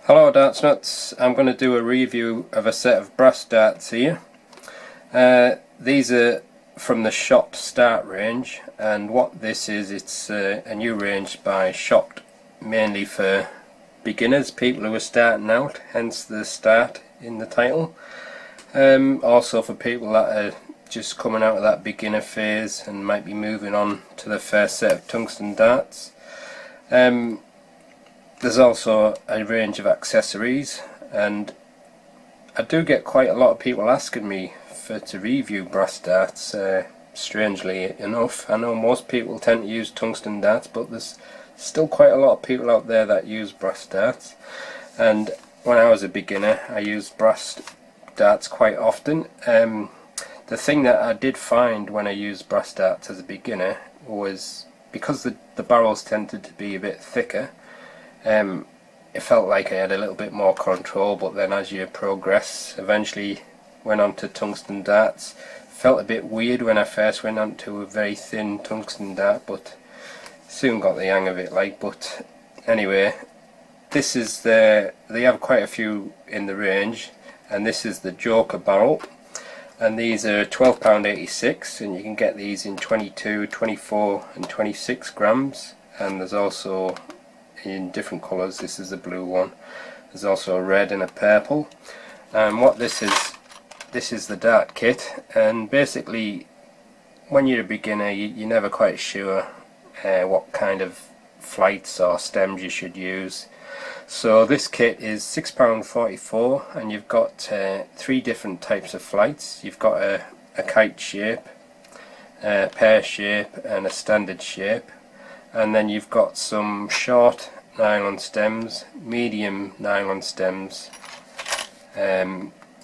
Hello darts nuts, I'm going to do a review of a set of brass darts here. These are from the Shot Start range, and what this is, it's a new range by Shot, mainly for beginners, people who are starting out, hence the start in the title. Also for people that are just coming out of that beginner phase and might be moving on to the first set of tungsten darts. There's also a range of accessories, and I do get quite a lot of people asking me to review brass darts, strangely enough. I know most people tend to use tungsten darts, but there's still quite a lot of people out there that use brass darts, and when I was a beginner I used brass darts quite often. The thing that I did find when I used brass darts as a beginner was, because the barrels tended to be a bit thicker, it felt like I had a little bit more control, but then as you progress, eventually went on to tungsten darts. Felt a bit weird when I first went on to a very thin tungsten dart, but soon got the hang of it. But anyway, this is they have quite a few in the range, and this is the Joker barrel, and these are £12.86, and you can get these in 22, 24 and 26 grams, and there's also in different colours. This is the blue one, there's also a red and a purple. And what this is the dart kit, and basically when you're a beginner you're never quite sure what kind of flights or stems you should use. So this kit is £6.44, and you've got 3 different types of flights. You've got a kite shape, a pear shape and a standard shape, and then you've got some short nylon stems, medium nylon stems,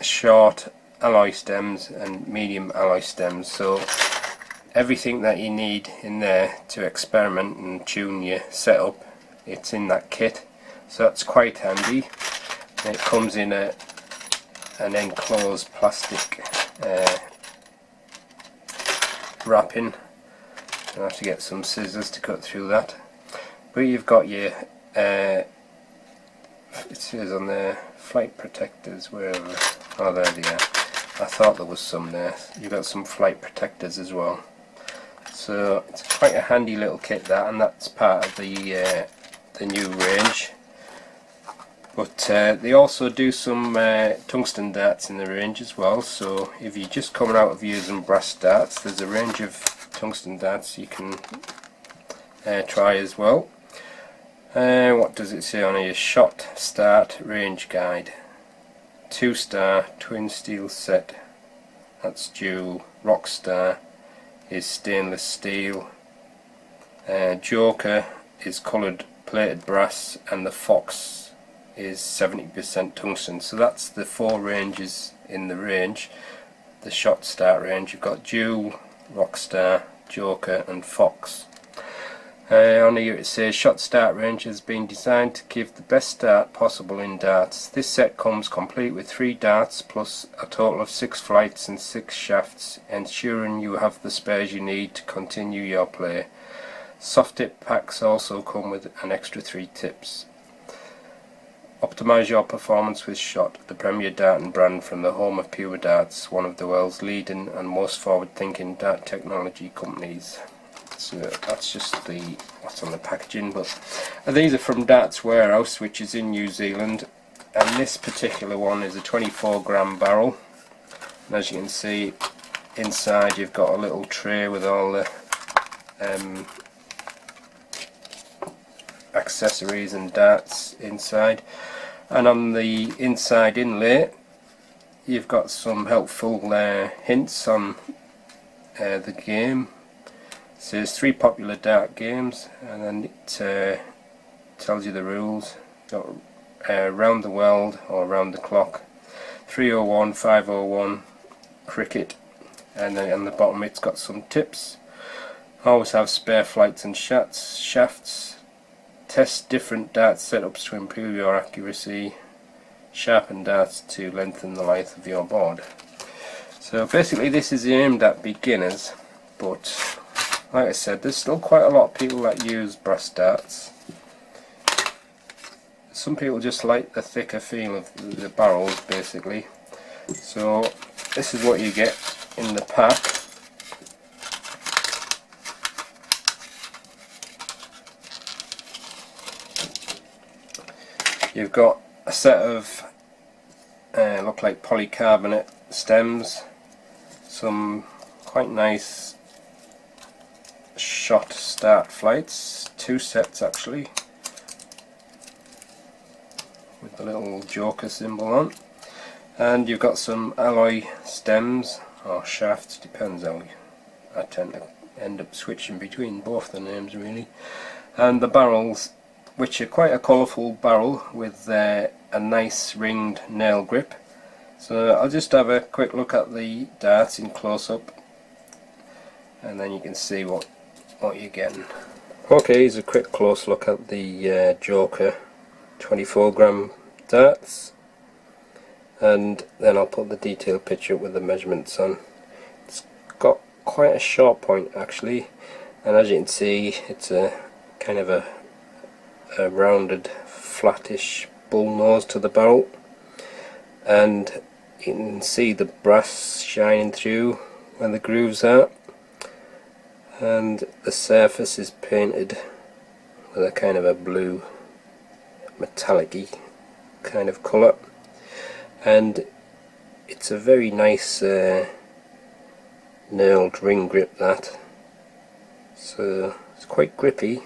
short alloy stems and medium alloy stems. So everything that you need in there to experiment and tune your setup, it's in that kit, so that's quite handy. And it comes in an enclosed plastic wrapping. I'll have to get some scissors to cut through that. But you've got your it says on the flight protectors, wherever. Oh, there they are. I thought there was some there. You've got some flight protectors as well. So it's quite a handy little kit, that, and that's part of the new range. But they also do some tungsten darts in the range as well. So if you're just coming out of using brass darts, there's a range of tungsten darts you can try as well. What does it say on here? Shot Start Range Guide. 2-star twin steel set, that's dual. Rockstar is stainless steel. Joker is coloured plated brass, and the Fox is 70% tungsten. So that's the 4 ranges in the range, the Shot Start range. You've got dual, Rockstar, Joker and Fox. On here it says Shot Start range has been designed to give the best start possible in darts. This set comes complete with 3 darts plus a total of 6 flights and 6 shafts, ensuring you have the spares you need to continue your play. Soft tip packs also come with an extra 3 tips. Optimise your performance with Shot, the premier darting brand from the home of pure darts, one of the world's leading and most forward-thinking dart technology companies. So that's just what's on the packaging. But these are from Darts Warehouse, which is in New Zealand, and this particular one is a 24-gram barrel. And as you can see, inside you've got a little tray with all the accessories and darts inside, and on the inside inlay you've got some helpful hints on the game. It says 3 popular dart games, and then it tells you the rules. Got round the world or round the clock, 301, 501, cricket, and then on the bottom it's got some tips. Always have spare flights and shafts. Test different dart setups to improve your accuracy. Sharpen darts to lengthen the life of your board. So basically this is aimed at beginners, but like I said, there's still quite a lot of people that use brass darts. some people just like the thicker feel of the barrels basically. So this is what you get in the pack. You've got a set of look like polycarbonate stems, some quite nice shot start flights, 2 sets actually, with the little joker symbol on, and you've got some alloy stems or shafts, depends how I tend to end up switching between both the names really, and the barrels, which are quite a colourful barrel with a nice ringed nail grip. So I'll just have a quick look at the darts in close-up and then you can see what you're getting. Okay, here's a quick close look at the Joker 24-gram darts, and then I'll put the detailed picture up with the measurements on. It's got quite a sharp point actually, and as you can see it's a kind of a rounded flattish bull nose to the barrel, and you can see the brass shining through where the grooves are, and the surface is painted with a kind of a blue metallic-y kind of colour, and it's a very nice nailed ring grip that, so it's quite grippy.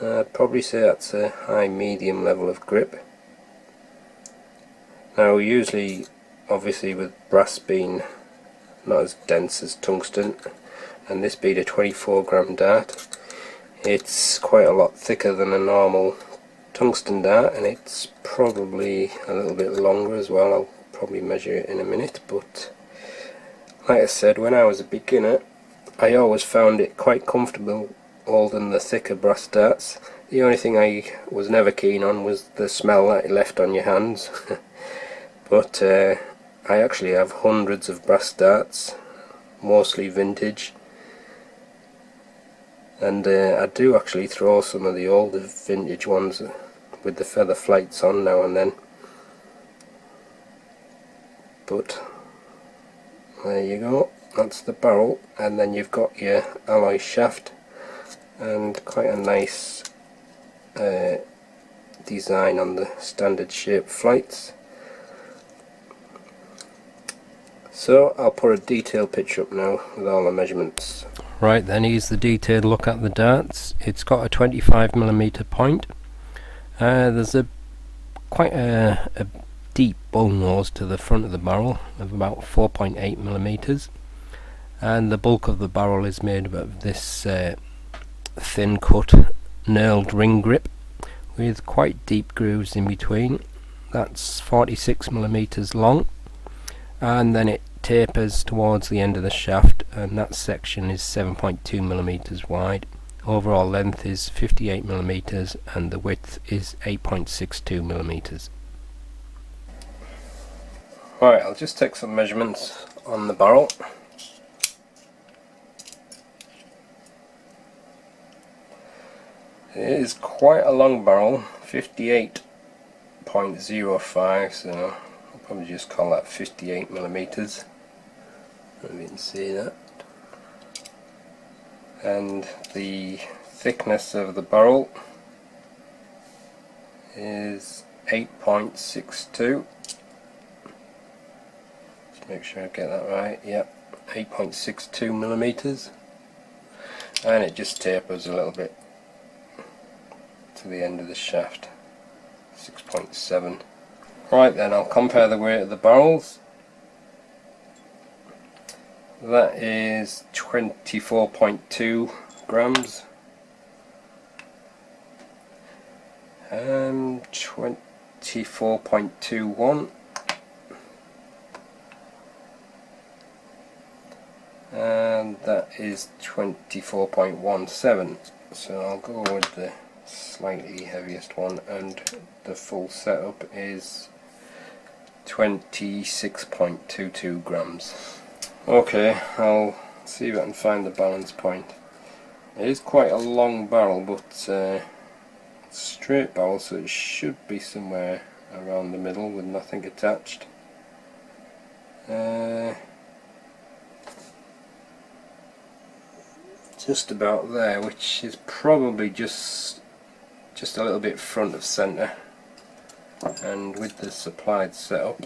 I'd probably say that's a high medium level of grip. Now usually, obviously with brass being not as dense as tungsten, and this being a 24-gram dart, it's quite a lot thicker than a normal tungsten dart, and it's probably a little bit longer as well. I'll probably measure it in a minute, but like I said, when I was a beginner I always found it quite comfortable holding the thicker brass darts. The only thing I was never keen on was the smell that it left on your hands. But I actually have hundreds of brass darts, mostly vintage, and I do actually throw some of the older vintage ones with the feather flights on now and then. But there you go, that's the barrel, and then you've got your alloy shaft and quite a nice design on the standard shape flights. So I'll put a detailed picture up now with all the measurements. Right then, here's the detailed look at the darts. It's got a 25mm point. There's quite a deep bull nose to the front of the barrel of about 4.8mm, and the bulk of the barrel is made of this thin cut nailed ring grip with quite deep grooves in between. That's 46mm long, and then it tapers towards the end of the shaft, and that section is 7.2mm wide. Overall length is 58mm and the width is 8.62mm. Right, I'll just take some measurements on the barrel. It is quite a long barrel, 58.05, so I'll probably just call that 58mm. If you can see that. And the thickness of the barrel is 8.62. Just make sure I get that right. Yep, 8.62mm, and it just tapers a little bit to the end of the shaft, 6.7. Right then, I'll compare the weight of the barrels. That is 24.2 grams and 24.21, and that is 24.17. So I'll go with the slightly heaviest one, and the full setup is 26.22 grams. Okay, I'll see if I can find the balance point. It is quite a long barrel, but straight barrel, so it should be somewhere around the middle with nothing attached. Just about there, which is probably just a little bit front of centre, and with the supplied setup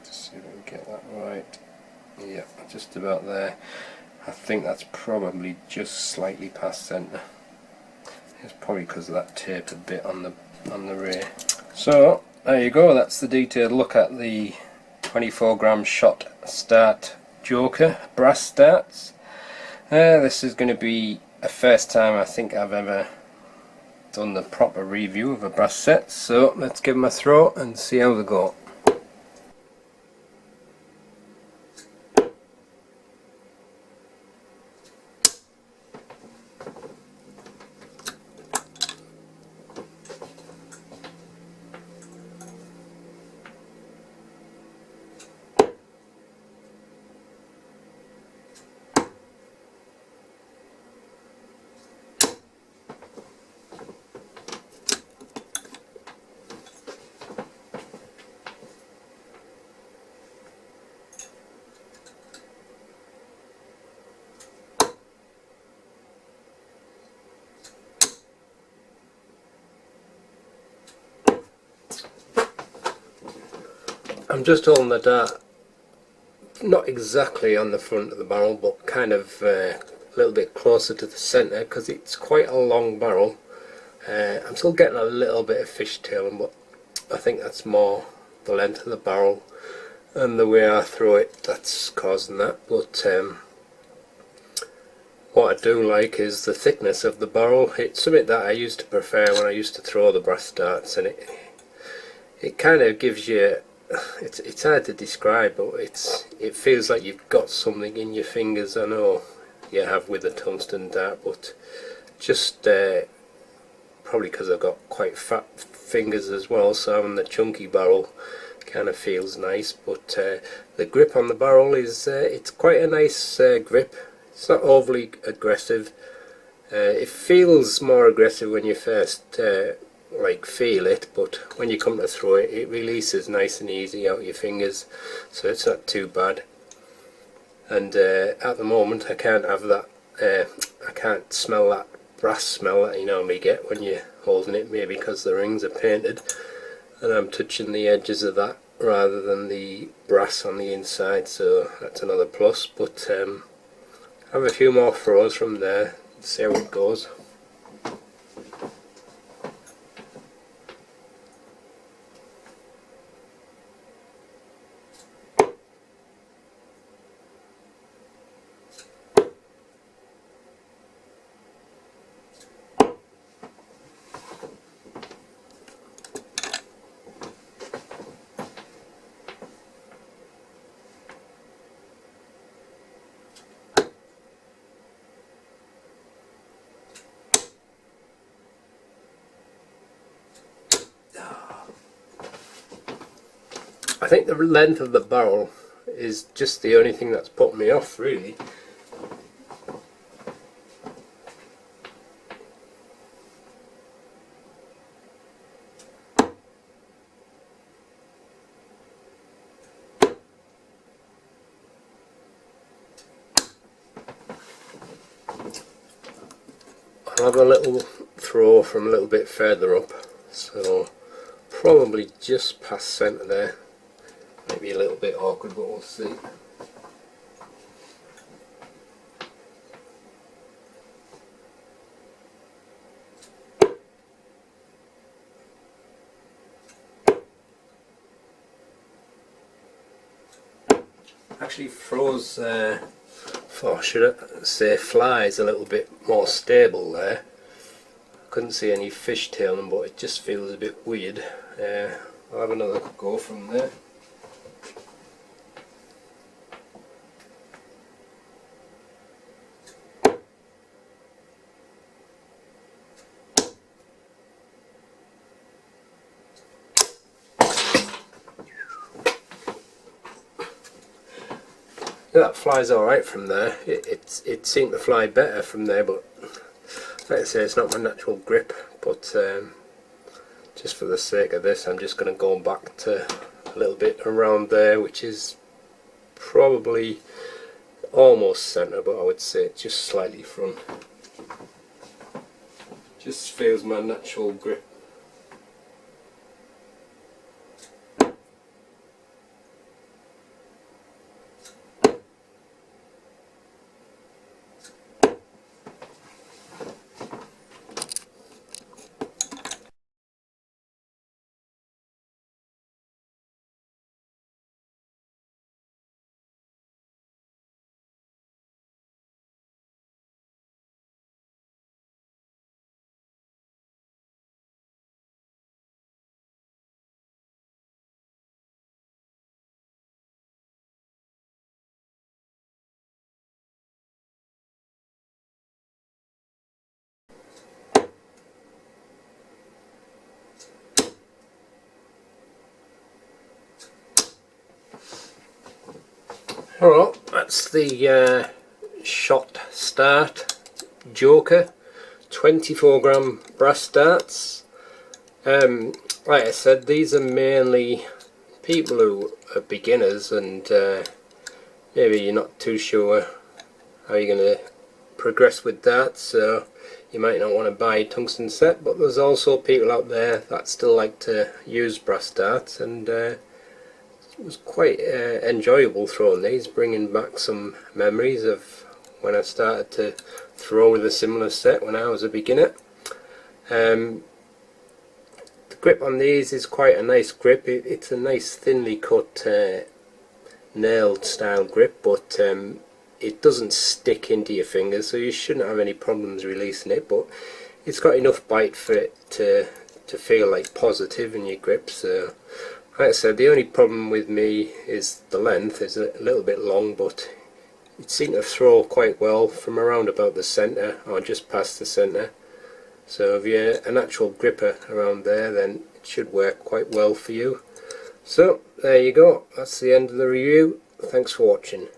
just see if I can get that right. Yeah, just about there. I think that's probably just slightly past centre. It's probably because of that tapered bit on the rear. So there you go, that's the detailed look at the 24-gram shot start Joker brass starts. This is going to be a first time I think I've ever done the proper review of a brass set, so let's give them a throw and see how they go. I'm just holding the dart not exactly on the front of the barrel, but kind of a little bit closer to the centre because it's quite a long barrel. I'm still getting a little bit of fishtailing, but I think that's more the length of the barrel and the way I throw it that's causing that. But what I do like is the thickness of the barrel. It's something that I used to prefer when I used to throw the brass darts, and it kind of gives you, it's hard to describe, but it feels like you've got something in your fingers. I know you have with a tungsten dart, but just probably because I've got quite fat fingers as well, so having the chunky barrel kind of feels nice. But the grip on the barrel is it's quite a nice grip. It's not overly aggressive. It feels more aggressive when you first like feel it, but when you come to throw it, it releases nice and easy out your fingers, so it's not too bad. And at the moment I can't have that, I can't smell that brass smell that you normally get when you're holding it, maybe because the rings are painted and I'm touching the edges of that rather than the brass on the inside, so that's another plus. But have a few more throws from there and see how it goes. I think the length of the barrel is just the only thing that's put me off, really. I'll have a little throw from a little bit further up, so probably just past centre there. Maybe a little bit awkward, but we'll see. Actually throws, or should I say flies, a little bit more stable there. Couldn't see any fishtailing, but it just feels a bit weird. I'll have another go from there. that flies alright from there. It seemed to fly better from there, but like I say, it's not my natural grip, but just for the sake of this I'm just going to go back to a little bit around there, which is probably almost centre, but I would say it's just slightly front. Just feels my natural grip. Alright, that's the Shot Start Joker 24-gram brass darts. Like I said, these are mainly people who are beginners and maybe you're not too sure how you're going to progress with darts, so you might not want to buy a tungsten set, but there's also people out there that still like to use brass darts, and it was quite enjoyable throwing these, bringing back some memories of when I started to throw with a similar set when I was a beginner. The grip on these is quite a nice grip. It's a nice thinly cut nailed style grip, but it doesn't stick into your fingers, so you shouldn't have any problems releasing it, but it's got enough bite for it to feel like positive in your grip. So like I said, the only problem with me is the length is a little bit long, but it seemed to throw quite well from around about the centre or just past the centre. So if you're a natural gripper around there, then it should work quite well for you. So there you go, that's the end of the review. Thanks for watching.